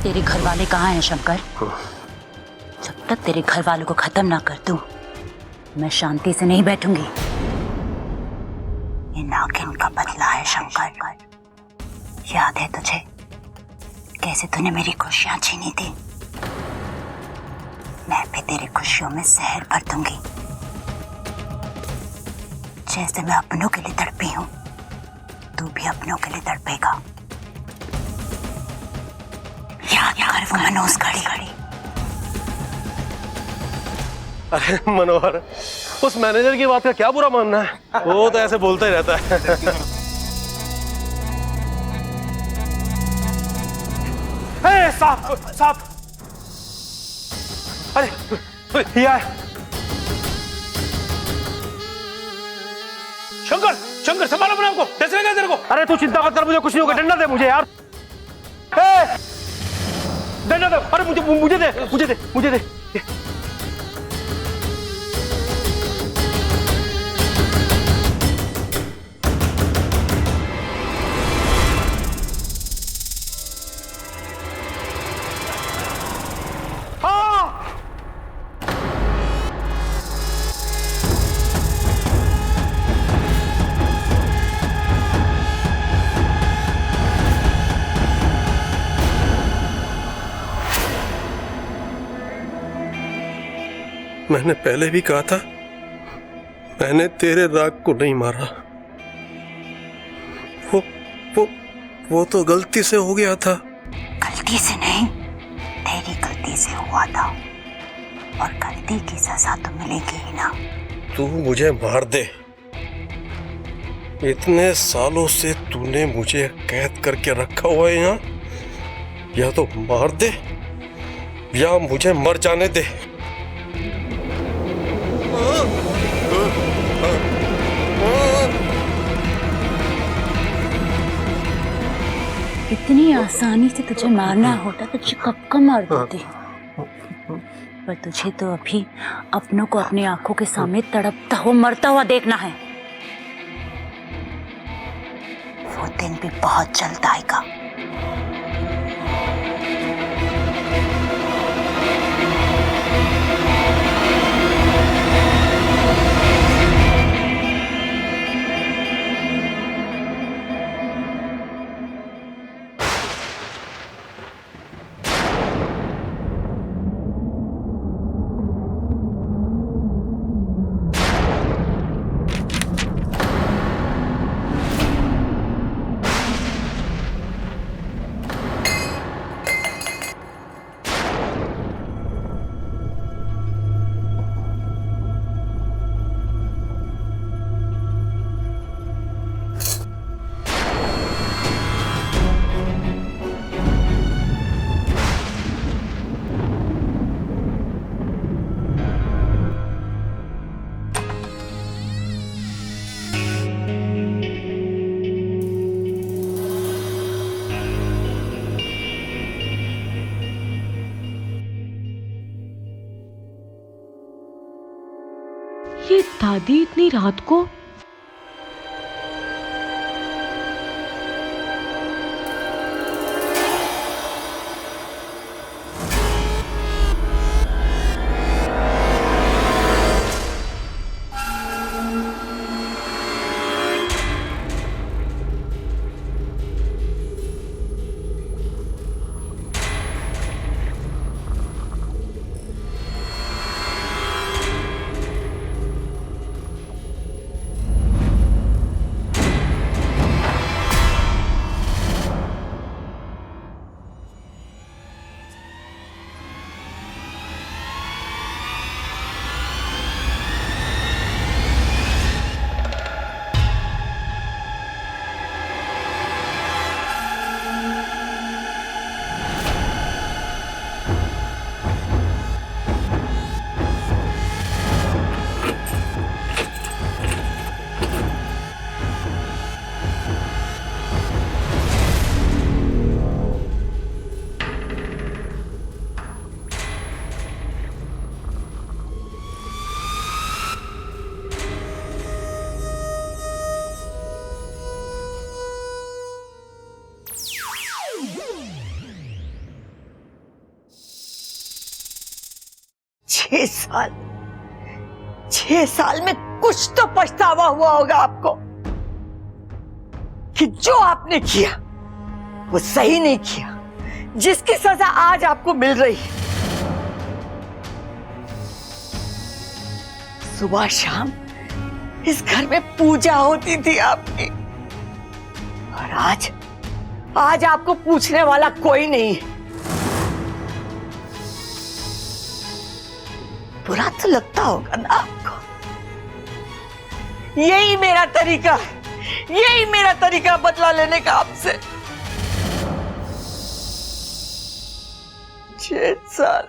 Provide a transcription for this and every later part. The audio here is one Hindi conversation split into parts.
तेरे घर वाले कहाँ हैं शंकर? जब तक तेरे घर वालों को खत्म ना कर दूं, मैं शांति से नहीं बैठूंगी। ये नागिन का बदला है शंकर। याद है तुझे कैसे तूने मेरी खुशियां छीनी थी? मैं भी तेरी खुशियों में जहर भर दूंगी। जैसे मैं अपनों के लिए तड़पी हूं, तू भी अपनों के लिए तड़पेगा। याद कर वो मनोज घड़ी। अरे मनोहर, उस मैनेजर की बात का क्या बुरा मानना है? वो तो ऐसे बोलता ही रहता है। साहब, अरे यार, शंकर संभालो अपने आपको, कैसे लगा तेरे को? अरे तू चिंता मत कर, मुझे कुछ नहीं होगा। डंडा दे मुझे यार, डंडा दे। अरे मुझे दे। मैंने पहले भी कहा था, मैंने तेरे राग को नहीं मारा। वो तो गलती से हो गया था। गलती से नहीं, तेरी गलती से हुआ था, और गलती की सजा तो मिलेगी ही ना। तू मुझे मार दे। इतने सालों से तूने मुझे कैद करके रखा हुआ है यहाँ, या तो मार दे या मुझे मर जाने दे। इतनी आसानी से तुझे मारना होता तो तुझे कब का मार देती। पर तुझे तो अभी अपनों को अपनी आंखों के सामने तड़पता हुआ मरता हुआ देखना है। वो दिन भी बहुत जल्द आएगा। ये दादी इतनी रात को? छह साल में कुछ तो पछतावा हुआ होगा आपको कि जो आपने किया वो सही नहीं किया, जिसकी सजा आज आपको मिल रही है। सुबह शाम इस घर में पूजा होती थी आपकी, और आज आपको पूछने वाला कोई नहीं है। बुरा तो लगता होगा ना आपको। यही मेरा तरीका बदला लेने का आपसे। 6 साल,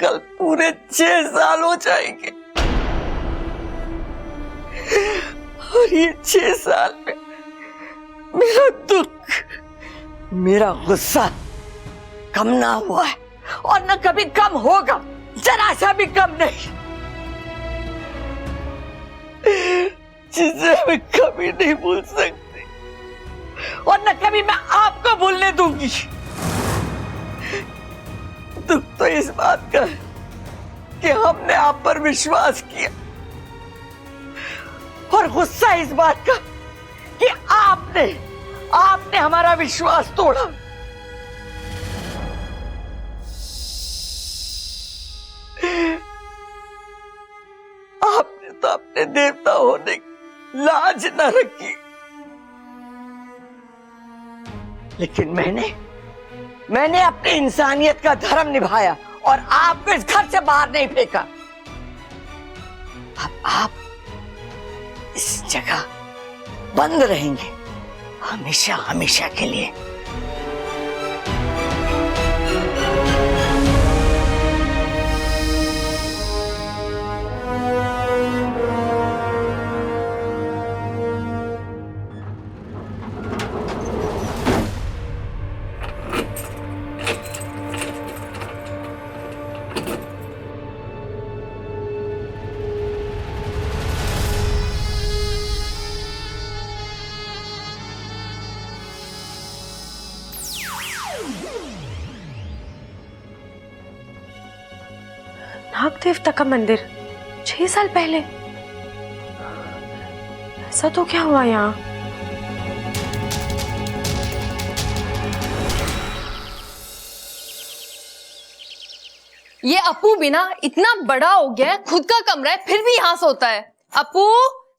कल पूरे 6 साल हो जाएंगे, और ये 6 साल में मेरा दुख, मेरा गुस्सा कम ना हुआ है, और न कभी कम होगा, जरा सा भी कम नहीं, जिसे मैं कभी नहीं भूल सकती, और न कभी मैं आपको भूलने दूंगी। दुख तो इस बात का है कि हमने आप पर विश्वास किया, और गुस्सा इस बात का कि आपने हमारा विश्वास तोड़ा। आपने तो अपने देवता होने की लाज न रखी, लेकिन मैंने अपनी इंसानियत का धर्म निभाया और आपको इस घर से बाहर नहीं फेंका। अब आप इस जगह बंद रहेंगे हमेशा हमेशा के लिए। नाग देवता का मंदिर 6 साल पहले। ऐसा तो क्या हुआ यहाँ? ये अपू भी ना इतना बड़ा हो गया है, खुद का कमरा है फिर भी यहाँ सोता है। अपू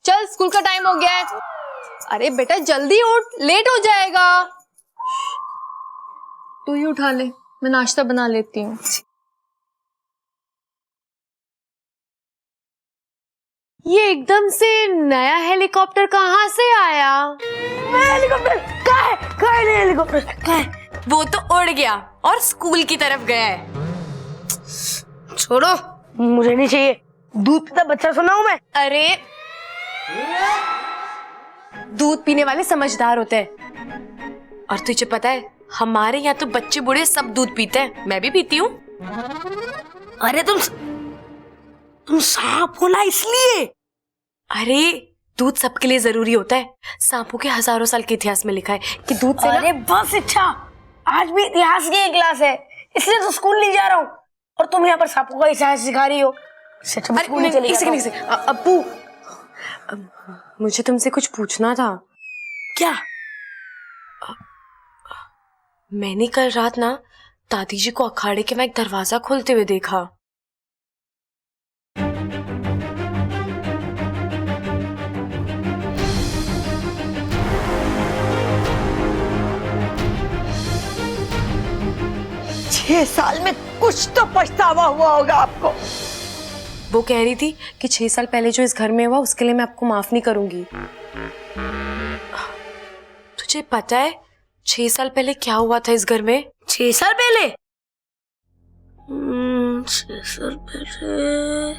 चल, स्कूल का टाइम हो गया है। अरे बेटा जल्दी उठ, लेट हो जाएगा। तू ही उठा ले, मैं नाश्ता बना लेती हूँ। ये एकदम से नया हेलीकॉप्टर कहाँ से आया? हेलीकॉप्टर कहाँ है हेलीकॉप्टर कहाँ है? वो तो उड़ गया और स्कूल की तरफ गया है। छोड़ो, मुझे नहीं चाहिए। दूध पीता बच्चा सुना हूं मैं। अरे दूध पीने वाले समझदार होते हैं। और तुझे पता है हमारे यहाँ तो बच्चे बूढ़े सब दूध पीते हैं, मैं भी पीती हूँ। अरे तुम सांप हो ना इसलिए। अरे दूध सबके लिए जरूरी होता है। सांपों के हजारों साल के इतिहास में लिखा है कि दूध से अरे बस इच्छा, आज भी इतिहास की क्लास है, इसलिए तो स्कूल नहीं जा रहा हूँ, और तुम यहाँ पर सांपों का इतिहास सिखा रही हो। अप्पू, मुझे तुमसे कुछ पूछना था। क्या? मैंने कल रात ना दादी जी को अखाड़े के में एक दरवाजा खोलते हुए देखा। छह साल में कुछ तो पछतावा हुआ होगा आपको। वो कह रही थी कि 6 साल पहले जो इस घर में हुआ उसके लिए मैं आपको माफ नहीं करूंगी। तुझे पता है 6 साल पहले क्या हुआ था इस घर में? 6 साल पहले? 6 साल पहले,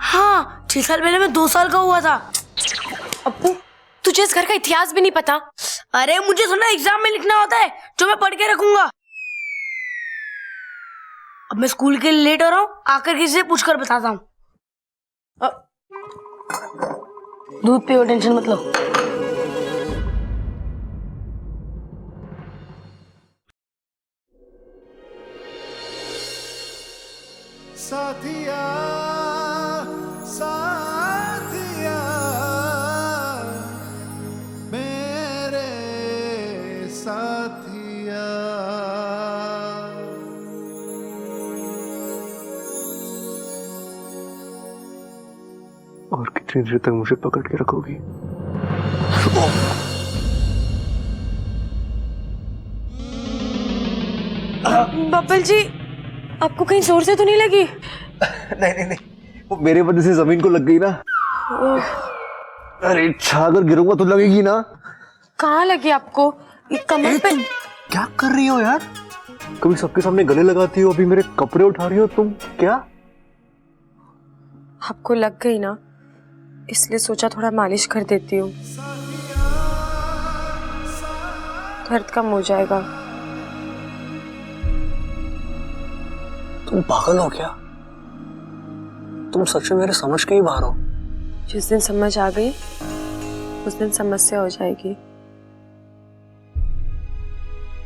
हाँ 6 साल पहले मैं 2 साल का हुआ था। अप्पू तुझे इस घर का इतिहास भी नहीं पता? अरे मुझे सुना एग्जाम में लिखना होता है जो मैं पढ़ के रखूंगा। अब मैं स्कूल के लिए लेट हो रहा हूँ, आकर किसी से पूछकर बताता हूँ। दूध पियो, टेंशन मत लो। कितनी देर तक मुझे पकड़ के रखोगी? बब्बल जी, आपको कहीं जोर से तो नहीं लगी? नहीं नहीं नहीं, वो मेरे वजह से जमीन को लग गई ना। अरे अगर गिरूंगा तो लगेगी ना। कहाँ लगी आपको? ये कमर पे? क्या कर रही हो यार? कभी सबके सामने गले लगाती हो, अभी मेरे कपड़े उठा रही हो तुम। क्या आपको लग गई ना, इसलिए सोचा थोड़ा मालिश कर देती हूँ, दर्द कम हो जाएगा। तुम पागल हो क्या? तुम सच में मेरे समझ के ही बाहर हो। जिस दिन समझ आ गई उस दिन समस्या हो जाएगी।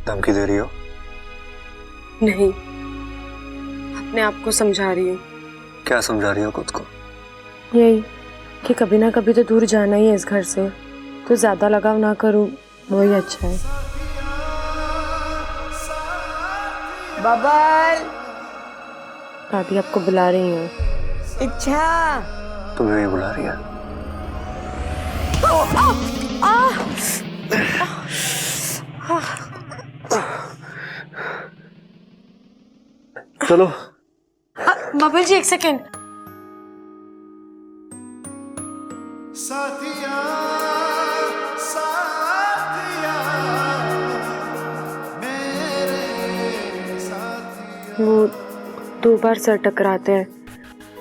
धमकी दे रही हो? नहीं, अपने आप को समझा रही हूँ। क्या समझा रही हो खुद को? यही कि कभी ना कभी तो दूर जाना ही है इस घर से, तो ज्यादा लगाव ना करूँ वही अच्छा है। बबल, दादी आपको बुला रही हैं। इच्छा, तुम्हें भी बुला रही है। चलो। बबल जी, एक सेकेंड। वो 2 बार सर टकराते हैं,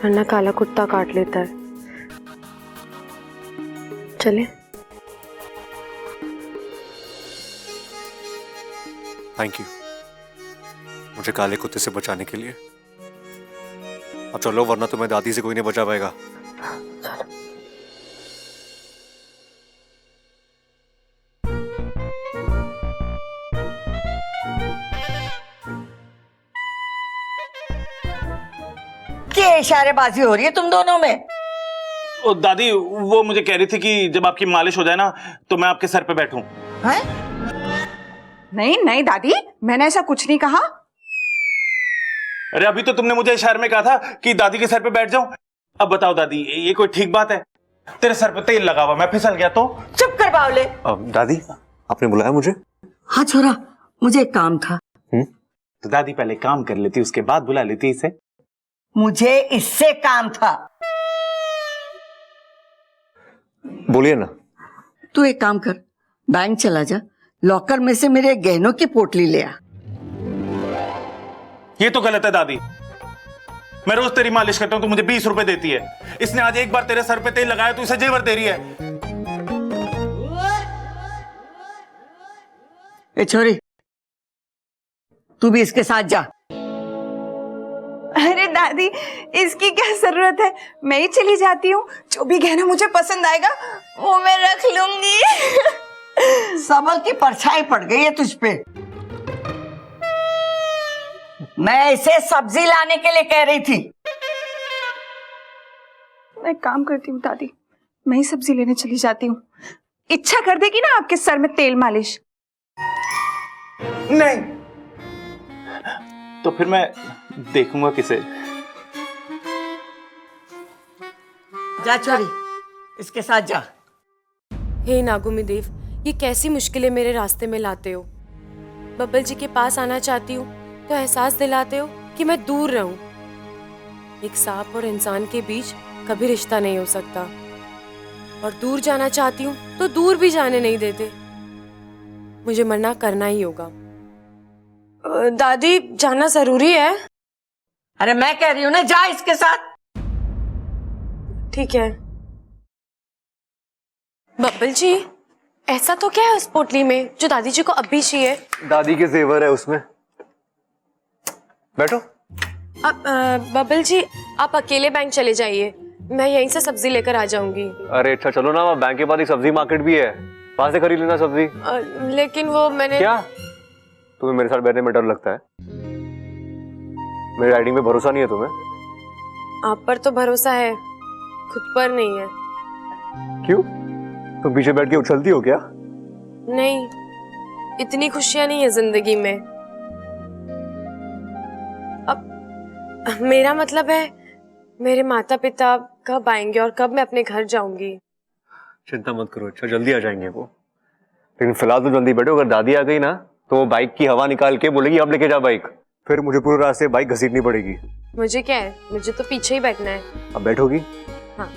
वरना काला कुत्ता काट लेता है। चले? थैंक यू मुझे काले कुत्ते से बचाने के लिए। अब चलो, वरना तुम्हें दादी से कोई नहीं बचा पाएगा। क्या इशारेबाजी हो रही है तुम दोनों में? ओ दादी, वो मुझे कह रही थी कि जब आपकी मालिश हो जाए ना तो मैं आपके सर पे बैठूं। हैं? नहीं नहीं दादी, मैंने ऐसा कुछ नहीं कहा। अरे अभी तो तुमने मुझे इशारे में कहा था कि दादी के सर पे बैठ जाऊं। अब बताओ दादी, ये कोई ठीक बात है? तेरे सर पे तेल लगा हुआ, मैं फिसल गया तो? चुप कर बावले। दादी, आपने बुलाया मुझे? हाँ छोरा, मुझे एक काम था। तो दादी पहले काम कर लेती, उसके बाद बुला लेती इसे। मुझे इससे काम था। बोलिए ना। तू एक काम कर, बैंक चला जा, लॉकर में से मेरे गहनों की पोटली ले आ। ये तो गलत है दादी। मैं रोज तेरी मालिश करता हूं, तू मुझे 20 रुपए देती है। इसने आज एक बार तेरे सर पे तेल लगाया तो इसे जेवर दे रही है। ए छोरी, तू भी इसके साथ जा। अरे दादी, इसकी क्या जरूरत है, मैं ही चली जाती हूँ। जो भी गहना मुझे पसंद आएगा वो मैं रख लूंगी। सबल की परछाई पड़ गई है तुझ पे। मैं इसे सब्जी लाने के लिए कह रही थी। मैं काम करती हूँ दादी, मैं ही सब्जी लेने चली जाती हूँ। इच्छा कर देगी ना आपके सर में तेल मालिश? नहीं तो फिर मैं देखूंगा किसे। जा छोरी, इसके साथ जा। हे नागुमी देव, ये कैसी मुश्किलें मेरे रास्ते में लाते हो। बब्बल जी के पास आना चाहती हूँ तो एहसास दिलाते हो कि मैं दूर रहूं। एक सांप और इंसान के बीच कभी रिश्ता नहीं हो सकता, और दूर जाना चाहती हूँ तो दूर भी जाने नहीं देते। मुझे मना करना ही होगा। दादी, जाना जरूरी है? अरे मैं कह रही हूँ ना, जा इसके साथ। ठीक है। बब्बल जी, ऐसा तो क्या है उस पोटली में जो दादी जी को अब भी चाहिए? दादी के जेवर है उसमें। बैठो। बब्बल जी, आप अकेले बैंक चले जाइए, मैं यहीं से सब्जी लेकर आ जाऊंगी। अरे अच्छा चलो ना, बैंक के पास एक सब्जी मार्केट भी है, वहां से खरीद लेना सब्जी। लेकिन वो मैंने। क्या तुम्हें मेरे साथ बैठने में डर लगता है? मेरी राइडिंग पे भरोसा नहीं है तुम्हें? आप पर तो भरोसा है, खुद पर नहीं है। क्यों? तुम पीछे बैठ के उछलती हो क्या? नहीं, इतनी खुशियां नहीं है जिंदगी में। अब मेरा मतलब है, मेरे माता पिता, कब आएंगे और कब मैं अपने घर जाऊंगी? चिंता मत करो, अच्छा जल्दी आ जाएंगे वो। लेकिन फिलहाल तो जल्दी बैठो, अगर दादी आ गई ना तो वो बाइक की हवा निकाल के बोलेगी अब लेके जा बाइक, फिर मुझे पूरे रास्ते बाइक घसीटनी पड़ेगी। मुझे क्या है, मुझे तो पीछे ही बैठना है। अब बैठोगी? हाँ।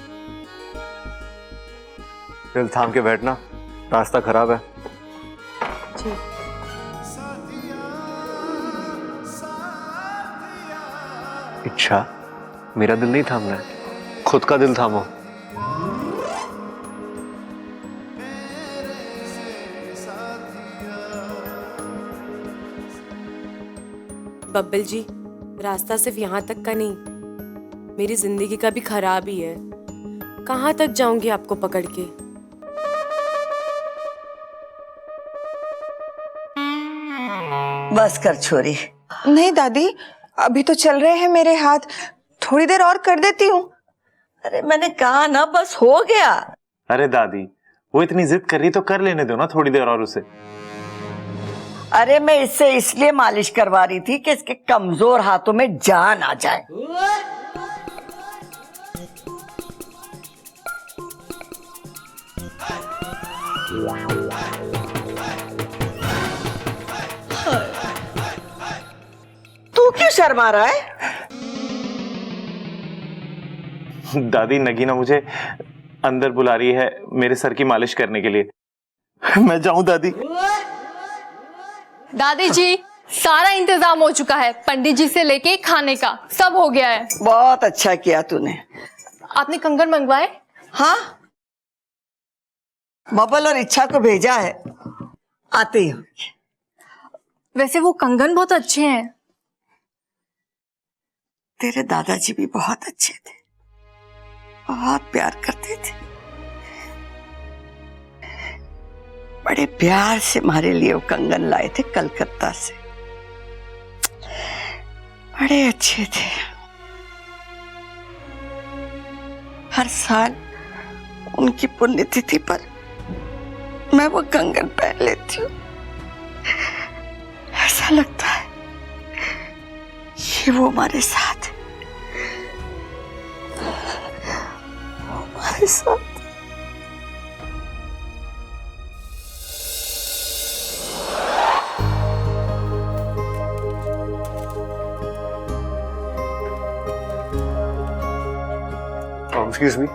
दिल थाम के बैठना, रास्ता खराब है। जी। इच्छा, मेरा दिल नहीं थामना है, खुद का दिल थामो। बब्बल जी, रास्ता सिर्फ यहाँ तक का नहीं, मेरी जिंदगी का भी खराब ही है। कहाँ तक जाऊंगी आपको पकड़ के? बस कर छोरी। नहीं दादी, अभी तो चल रहे हैं मेरे हाथ, थोड़ी देर और कर देती हूँ। अरे मैंने कहा ना, बस हो गया। अरे दादी, वो इतनी जिद कर रही तो कर लेने दो ना थोड़ी देर और उसे। अरे मैं इससे इसलिए मालिश करवा रही थी कि इसके कमजोर हाथों में जान आ जाए। तू क्यों शर्मा रहा है? दादी, नगीना मुझे अंदर बुला रही है मेरे सर की मालिश करने के लिए। मैं जाऊं दादी? दादी जी, सारा इंतजाम हो चुका है, पंडित जी से लेके खाने का सब हो गया है। बहुत अच्छा किया तूने। आपने कंगन मंगवाए? हाँ, बबल और इच्छा को भेजा है, आते ही होंगे। वैसे वो कंगन बहुत अच्छे हैं। तेरे दादाजी भी बहुत अच्छे थे, बहुत प्यार करते थे। बड़े प्यार से हमारे लिए वो कंगन लाए थे कलकत्ता से, बड़े अच्छे थे। हर साल उनकी पुण्यतिथि पर मैं वो कंगन पहन लेती हूँ। ऐसा लगता है कि वो हमारे साथ है, वो हमारे साथ। एक्सक्यूज मी,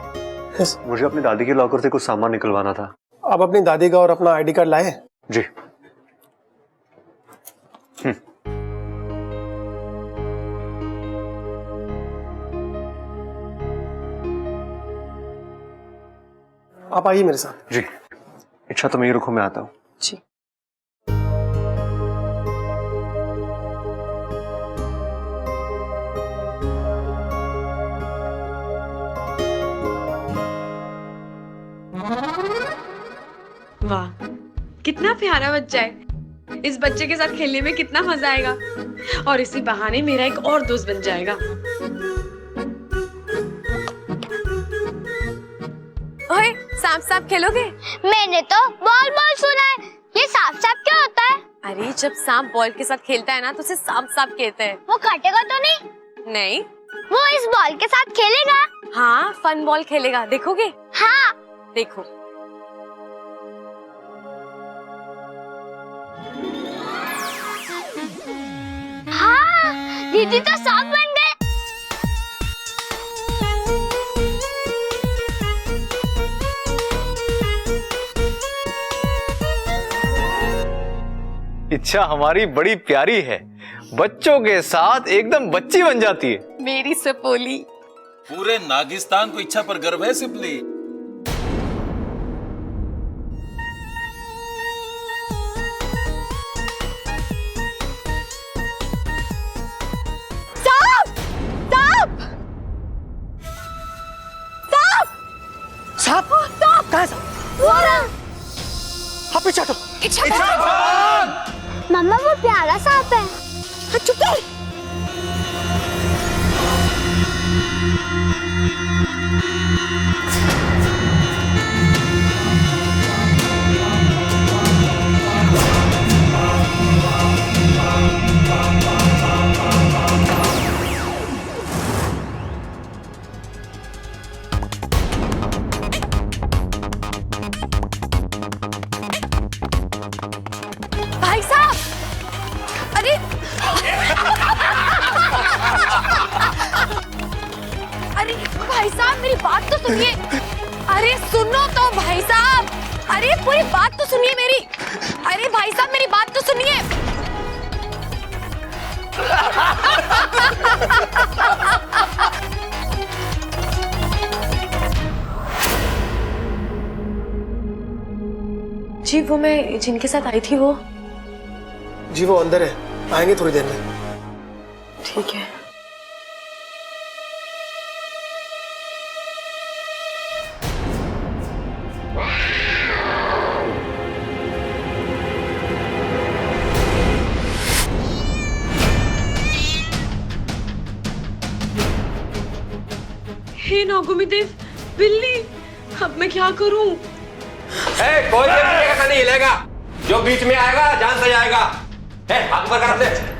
मुझे अपनी दादी के लॉकर से कुछ सामान निकलवाना था। आप अपनी दादी का और अपना आईडी कार्ड लाए? जी। आप आइए मेरे साथ। जी। इच्छा तो मैं ही रुको, मैं आता हूँ। जी। वाह, कितना प्यारा बच्चा है। इस बच्चे के साथ खेलने में कितना मजा आएगा, और इसी बहाने मेरा एक और दोस्त बन जाएगा। ओए, सांप सांप खेलोगे? मैंने तो बॉल बॉल सुना है, ये सांप सांप क्या होता है? अरे जब सांप बॉल के साथ खेलता है ना तो उसे सांप सांप कहते हैं। वो काटेगा तो नहीं? नहीं। वो इस बॉल के साथ खेलेगा? हाँ, फन बॉल खेलेगा, देखोगे? हाँ। देखो। हाँ, दीदी तो सांप बन गए। इच्छा हमारी बड़ी प्यारी है, बच्चों के साथ एकदम बच्ची बन जाती है। मेरी सपोली। पूरे नागिस्तान को इच्छा पर गर्व है सिपली। साहब, कहाँ साहब? हाँ, पीछे हटो। मम्मा वो प्यारा सांप है। चुप कर। सुनिए। अरे सुनो तो भाई साहब, अरे पूरी बात तो सुनिए मेरी। अरे भाई साहब मेरी बात तो सुनिए। जी वो मैं जिनके साथ आई थी वो। जी वो अंदर है, आएंगे थोड़ी देर में। ठीक है। हे नागुमी देव, बिल्ली, अब मैं क्या करूं? कोई नहीं हिलेगा, जो बीच में आएगा जान से जाएगा। हाथ ऊपर कर दे।